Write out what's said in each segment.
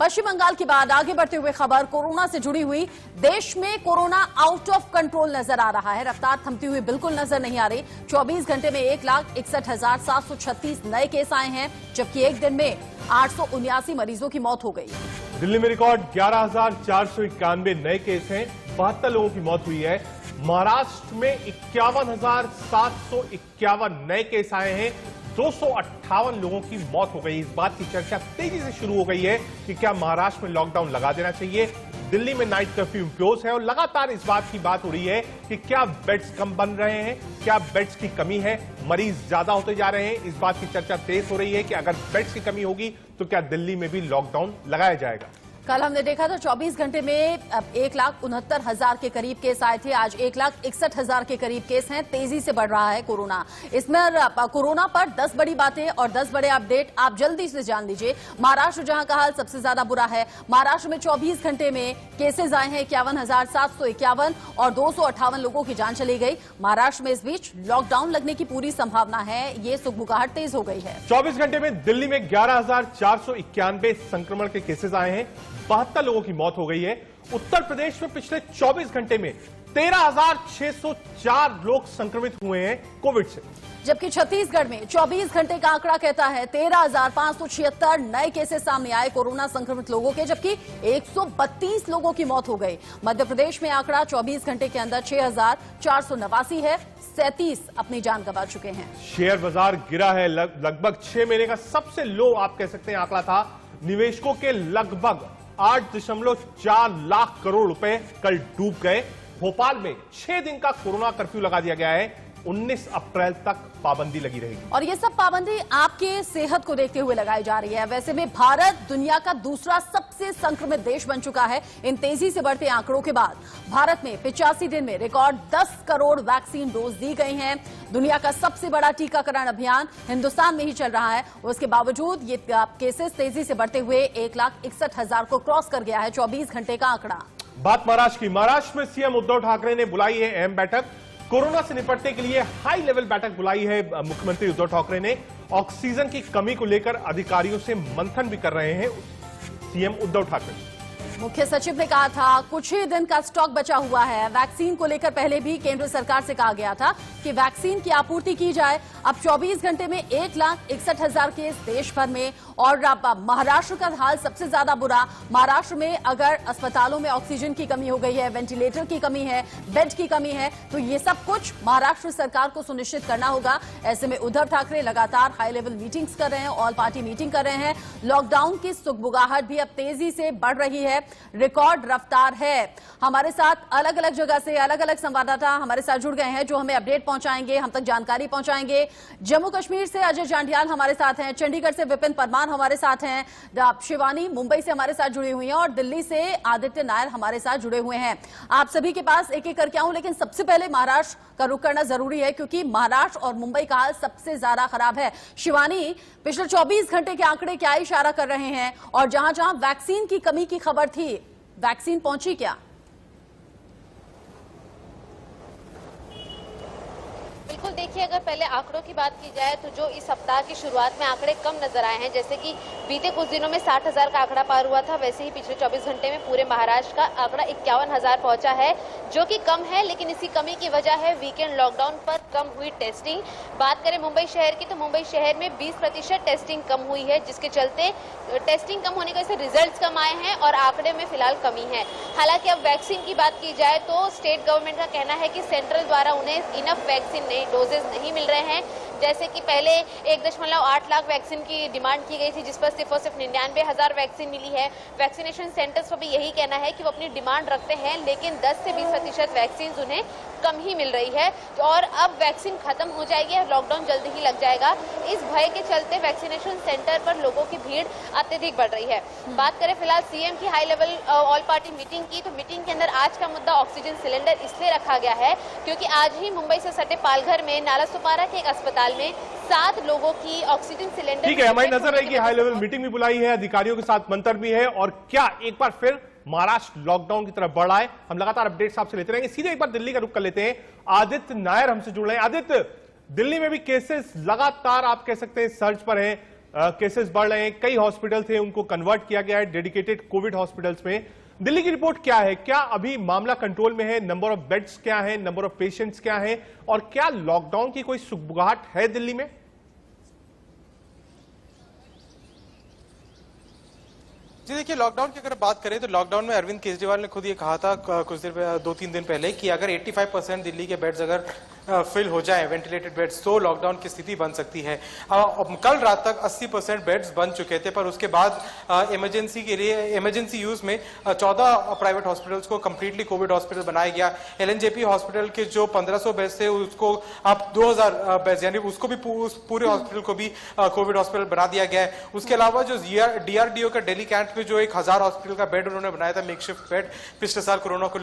पश्चिम बंगाल के बाद आगे बढ़ते हुए खबर कोरोना से जुड़ी हुई। देश में कोरोना आउट ऑफ कंट्रोल नजर आ रहा है, रफ्तार थमती हुई बिल्कुल नजर नहीं आ रही। 24 घंटे में 1,61,736 नए केस आए हैं, जबकि एक दिन में 879 मरीजों की मौत हो गई। दिल्ली में रिकॉर्ड 11,491 नए केस हैं, 72 लोगों की मौत हुई है। महाराष्ट्र में 51,751 नए केस आए हैं, 258 लोगों की मौत हो गई। इस बात की चर्चा तेजी से शुरू हो गई है कि क्या महाराष्ट्र में लॉकडाउन लगा देना चाहिए। दिल्ली में नाइट कर्फ्यू इंपोज है और लगातार इस बात की बात हो रही है कि क्या बेड्स कम बन रहे हैं, क्या बेड्स की कमी है, मरीज ज्यादा होते जा रहे हैं। इस बात की चर्चा तेज हो रही है कि अगर बेड्स की कमी होगी तो क्या दिल्ली में भी लॉकडाउन लगाया जाएगा। कल हमने देखा था 24 घंटे में 1,69,000 के करीब केस आए थे, आज 1,61,000 के करीब केस हैं। तेजी से बढ़ रहा है कोरोना। इसमें कोरोना पर 10 बड़ी बातें और 10 बड़े अपडेट आप जल्दी से जान लीजिए। महाराष्ट्र जहां का हाल सबसे ज्यादा बुरा है। महाराष्ट्र में 24 घंटे में केसेज आए हैं 51,751 और 258 लोगों की जान चली गई। महाराष्ट्र में इस बीच लॉकडाउन लगने की पूरी संभावना है, ये सुगबुगाहट तेज हो गई है। 24 घंटे में दिल्ली में 11,491 संक्रमण के केसेस आए हैं, 72 लोगों की मौत हो गई है। उत्तर प्रदेश में पिछले 24 घंटे में 13,604 लोग संक्रमित हुए हैं कोविड से, जबकि छत्तीसगढ़ में 24 घंटे का आंकड़ा कहता है 13,576 नए केसेस सामने आए कोरोना संक्रमित लोगों के, जबकि 132 लोगों की मौत हो गई। मध्य प्रदेश में आंकड़ा 24 घंटे के अंदर 6,489 है, 37 अपनी जान गंवा चुके हैं। शेयर बाजार गिरा है, लगभग 6 महीने का सबसे लो आप कह सकते हैं आंकड़ा था। निवेशकों के लगभग 8.4 लाख करोड़ रुपए कल डूब गए। भोपाल में 6 दिन का कोरोना कर्फ्यू लगा दिया गया है, 19 अप्रैल तक पाबंदी लगी रहेगी। और ये सब पाबंदी आपके सेहत को देखते हुए लगाई जा रही है। वैसे में भारत दुनिया का दूसरा सबसे संक्रमित देश बन चुका है। इन तेजी से बढ़ते आंकड़ों के बाद भारत में 85 दिन में रिकॉर्ड 10 करोड़ वैक्सीन डोज दी गई हैं। दुनिया का सबसे बड़ा टीकाकरण अभियान हिंदुस्तान में ही चल रहा है। उसके बावजूद ये केसेस तेजी से बढ़ते हुए 1,61,000 को क्रॉस कर गया है 24 घंटे का आंकड़ा। बात महाराष्ट्र की। महाराष्ट्र में सीएम उद्धव ठाकरे ने बुलाई है अहम बैठक। कोरोना से निपटने के लिए हाई लेवल बैठक बुलाई है मुख्यमंत्री उद्धव ठाकरे ने। ऑक्सीजन की कमी को लेकर अधिकारियों से मंथन भी कर रहे हैं सीएम उद्धव ठाकरे। मुख्य सचिव ने कहा था कुछ ही दिन का स्टॉक बचा हुआ है। वैक्सीन को लेकर पहले भी केंद्र सरकार से कहा गया था कि वैक्सीन की आपूर्ति की जाए। अब 24 घंटे में 1,61,000 केस देश भर में, और महाराष्ट्र का हाल सबसे ज्यादा बुरा। महाराष्ट्र में अगर अस्पतालों में ऑक्सीजन की कमी हो गई है, वेंटिलेटर की कमी है, बेड की कमी है, तो ये सब कुछ महाराष्ट्र सरकार को सुनिश्चित करना होगा। ऐसे में उद्धव ठाकरे लगातार हाई लेवल मीटिंग्स कर रहे हैं, ऑल पार्टी मीटिंग कर रहे हैं। लॉकडाउन की सुगबुगाहट भी अब तेजी से बढ़ रही है, रिकॉर्ड रफ्तार है। हमारे साथ अलग अलग जगह से अलग अलग संवाददाता हमारे साथ जुड़ गए हैं जो हमें अपडेट पहुंचाएंगे, हम तक जानकारी पहुंचाएंगे। जम्मू कश्मीर से अजय जांडियाल हमारे साथ हैं, चंडीगढ़ से विपिन परमार हमारे साथ हैं, शिवानी मुंबई से हमारे साथ जुड़ी हुई हैं और दिल्ली से आदित्य नायर हमारे साथ जुड़े हुए हैं। आप सभी के पास एक एक करके आऊं, लेकिन सबसे पहले महाराष्ट्र का रुख करना जरूरी है क्योंकि महाराष्ट्र और मुंबई का हाल सबसे ज्यादा खराब है। शिवानी, पिछले 24 घंटे के आंकड़े क्या इशारा कर रहे हैं और जहां जहां वैक्सीन की कमी की खबर थी, वैक्सीन पहुंची क्या? बिल्कुल, देखिए अगर पहले आंकड़ों की बात की जाए तो जो इस सप्ताह की शुरुआत में आंकड़े कम नजर आए हैं, जैसे कि बीते कुछ दिनों में 60,000 का आंकड़ा पार हुआ था, वैसे ही पिछले 24 घंटे में पूरे महाराष्ट्र का आंकड़ा 51,000 पहुंचा है, जो कि कम है। लेकिन इसी कमी की वजह है वीकेंड लॉकडाउन पर कम हुई टेस्टिंग। बात करें मुंबई शहर की तो मुंबई शहर में 20% टेस्टिंग कम हुई है, जिसके चलते टेस्टिंग कम होने की वजह से रिजल्ट कम आए हैं और आंकड़े में फिलहाल कमी है। हालांकि अब वैक्सीन की बात की जाए तो स्टेट गवर्नमेंट का कहना है कि सेंट्रल द्वारा उन्हें इनफ वैक्सीन डोजेज नहीं मिल रहे हैं। जैसे कि पहले 1.8 लाख वैक्सीन की डिमांड की गई थी, जिस पर सिर्फ और सिर्फ 99,000 वैक्सीन मिली है। वैक्सीनेशन सेंटर्स पर भी यही कहना है कि वो अपनी डिमांड रखते हैं, लेकिन 10 से 20% वैक्सीन उन्हें कम ही मिल रही है और अब वैक्सीन खत्म हो जाएगी और लॉकडाउन जल्दी ही लग जाएगा। इस भय के चलते वैक्सीनेशन सेंटर पर लोगों की भीड़ अत्यधिक बढ़ रही है। बात करें फिलहाल सीएम की high level all party meeting की, तो मीटिंग के अंदर आज का मुद्दा ऑक्सीजन सिलेंडर इसलिए रखा गया है क्योंकि आज ही मुंबई से सटे पालघर में नालासोपारा के एक अस्पताल में 7 लोगों की ऑक्सीजन सिलेंडर। ठीक है, हमारी नजर रहेगी। हाई लेवल मीटिंग भी बुलाई है, अधिकारियों के साथ मंत्र भी है। और क्या एक बार फिर महाराष्ट्र लॉकडाउन की तरफ बढ़ रहा है? हम लगातार अपडेट्स आपसे लेते रहेंगे। सीधे एक बार दिल्ली का रुख कर लेते हैं। आदित्य नायर हमसे जुड़ रहे हैं। आदित्य, दिल्ली में भी केसेस लगातार आप कह सकते हैं सर्ज पर हैं। केसेस बढ़ रहे हैं, कई हॉस्पिटल थे उनको कन्वर्ट किया गया है डेडिकेटेड कोविड हॉस्पिटल्स में। दिल्ली की रिपोर्ट क्या है? क्या अभी मामला कंट्रोल में है? नंबर ऑफ बेड्स क्या है? नंबर ऑफ पेशेंट्स क्या है? और क्या लॉकडाउन की कोई सुगबुगाहट है दिल्ली में? जी देखिए, लॉकडाउन की अगर बात करें तो लॉकडाउन में अरविंद केजरीवाल ने खुद ये कहा था कुछ देर 2-3 दिन पहले कि अगर 85% दिल्ली के बेड्स अगर फिल हो जाए, वेंटिलेटेड बेड्स, तो लॉकडाउन की स्थिति बन सकती है। कल रात तक 80% बेड्स बन चुके थे, पर उसके बाद इमरजेंसी के लिए इमरजेंसी यूज में 14 प्राइवेट हॉस्पिटल्स को कंप्लीटली कोविड हॉस्पिटल बनाया गया। एलएनजेपी हॉस्पिटल के जो 1500 बेड्स थे उसको अब 2000 बेड्स, यानी उसको भी पूरे हॉस्पिटल को भी कोविड हॉस्पिटल बना दिया गया है। उसके अलावा जो डीआरडीओ का दिल्ली कैंट में जो 1000 हॉस्पिटल का बेड उन्होंने बनाया था, मेकशिफ्ट बेड, पिछले साल कोरोना को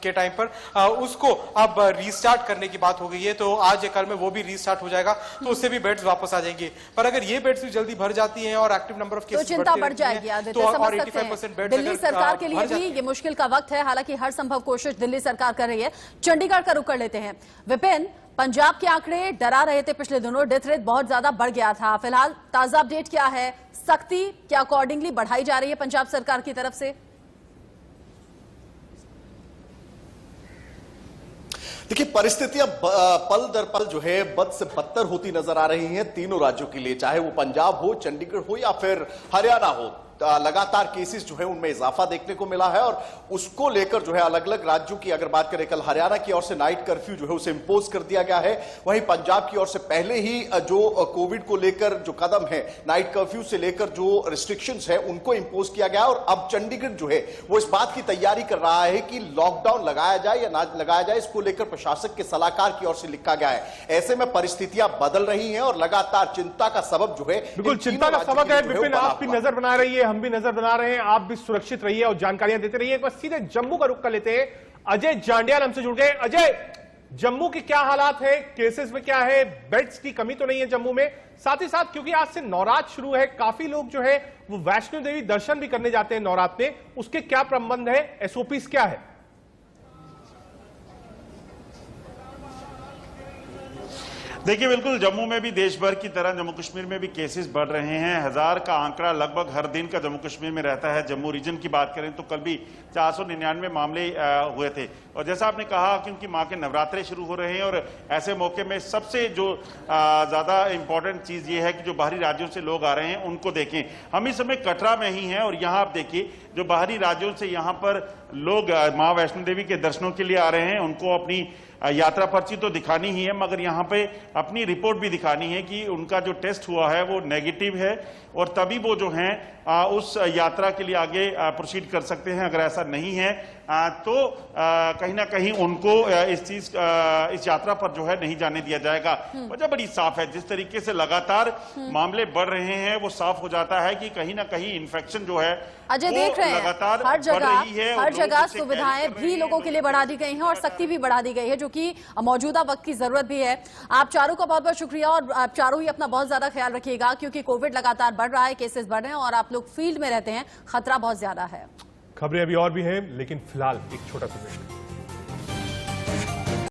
के टाइम पर, उसको अब रीस्टार्ट करने की बात हो गई है। तो आज या कल में वो भी रीस्टार्ट हो जाएगा, तो उससे भी बेड्स वापस आ जाएंगे। पर अगर ये बेड्स भी जल्दी भर जाती हैं और एक्टिव नंबर ऑफ केसेस तो चिंता बढ़ जाएगी। आदित्य, समझ सकते हैं दिल्ली सरकार के लिए भी ये मुश्किल का वक्त है। हालांकि हर संभव कोशिश दिल्ली सरकार कर रही है। चंडीगढ़ का रुख कर लेते हैं। विपिन, पंजाब के आंकड़े डरा रहे थे पिछले दिनों, डेथ रेट बहुत ज्यादा बढ़ गया था। फिलहाल ताजा अपडेट क्या है? सख्ती क्या अकॉर्डिंगली बढ़ाई जा रही है पंजाब सरकार की तरफ से? देखिए, परिस्थितियां पल दर पल जो है बद से बदतर होती नजर आ रही हैं तीनों राज्यों के लिए, चाहे वो पंजाब हो, चंडीगढ़ हो या फिर हरियाणा हो। लगातार केसेस जो है उनमें इजाफा देखने को मिला है और उसको लेकर जो है अलग अलग राज्यों की अगर बात करें, कल हरियाणा की ओर से नाइट कर्फ्यू जो है उसे इंपोज कर दिया गया है। वहीं पंजाब की ओर से पहले ही जो कोविड को लेकर जो कदम है, नाइट कर्फ्यू से लेकर जो रिस्ट्रिक्शंस है उनको इंपोज किया गया और अब चंडीगढ़ जो है वो इस बात की तैयारी कर रहा है कि लॉकडाउन लगाया जाए या ना लगाया जाए। इसको लेकर प्रशासक के सलाहकार की ओर से लिखा गया है। ऐसे में परिस्थितियां बदल रही हैं और लगातार चिंता का सबब जो है, बिल्कुल चिंता का सबब है। विपिन, आप भी नजर बना रही है, हम भी नजर बना रहे हैं, आप भी सुरक्षित रहिए और जानकारियां देते रहिए। एक बार सीधे जम्मू का रुख कर लेते हैं। अजय जांडियाल हमसे जुड़ गए। अजय, जम्मू के क्या हालात है? केसेस में क्या है? बेड्स की कमी तो नहीं है जम्मू में? साथ ही साथ क्योंकि आज से नवरात्र शुरू है, काफी लोग जो है वो वैष्णो देवी दर्शन भी करने जाते हैं नवरात्र में, उसके क्या प्रबंध है? एसओपीस क्या है? देखिए, बिल्कुल जम्मू में भी देश भर की तरह जम्मू कश्मीर में भी केसेस बढ़ रहे हैं। 1000 का आंकड़ा लगभग हर दिन का जम्मू कश्मीर में रहता है। जम्मू रीजन की बात करें तो कल भी 499 मामले हुए थे। और जैसा आपने कहा, क्योंकि माँ के नवरात्रे शुरू हो रहे हैं और ऐसे मौके में सबसे जो ज्यादा इंपॉर्टेंट चीज ये है कि जो बाहरी राज्यों से लोग आ रहे हैं उनको देखें। हम इस समय कटरा में ही हैं और यहाँ आप देखिए, जो बाहरी राज्यों से यहाँ पर लोग माँ वैष्णो देवी के दर्शनों के लिए आ रहे हैं, उनको अपनी यात्रा पर्ची तो दिखानी ही है, मगर यहाँ पे अपनी रिपोर्ट भी दिखानी है कि उनका जो टेस्ट हुआ है वो नेगेटिव है, और तभी वो जो हैं उस यात्रा के लिए आगे प्रोसीड कर सकते हैं। अगर ऐसा नहीं है तो कहीं ना कहीं उनको इस यात्रा पर जो है नहीं जाने दिया जाएगा। वजह बड़ी साफ है, जिस तरीके से लगातार मामले बढ़ रहे हैं वो साफ हो जाता है कि कहीं ना कहीं इन्फेक्शन जो है अजय देख रहे हैं हर जगह सुविधाएं भी लोगों के लिए बढ़ा दी गई हैं और सख्ती भी बढ़ा दी गई है, जो कि मौजूदा वक्त की जरूरत भी है। आप चारों का बहुत बहुत शुक्रिया और आप चारों ही अपना बहुत ज्यादा ख्याल रखिएगा, क्योंकि कोविड लगातार बढ़ रहा है, केसेस बढ़ रहे हैं और आप लोग फील्ड में रहते हैं, खतरा बहुत ज्यादा है। खबरें अभी और भी हैं, लेकिन फिलहाल एक छोटा सा ब्रेक।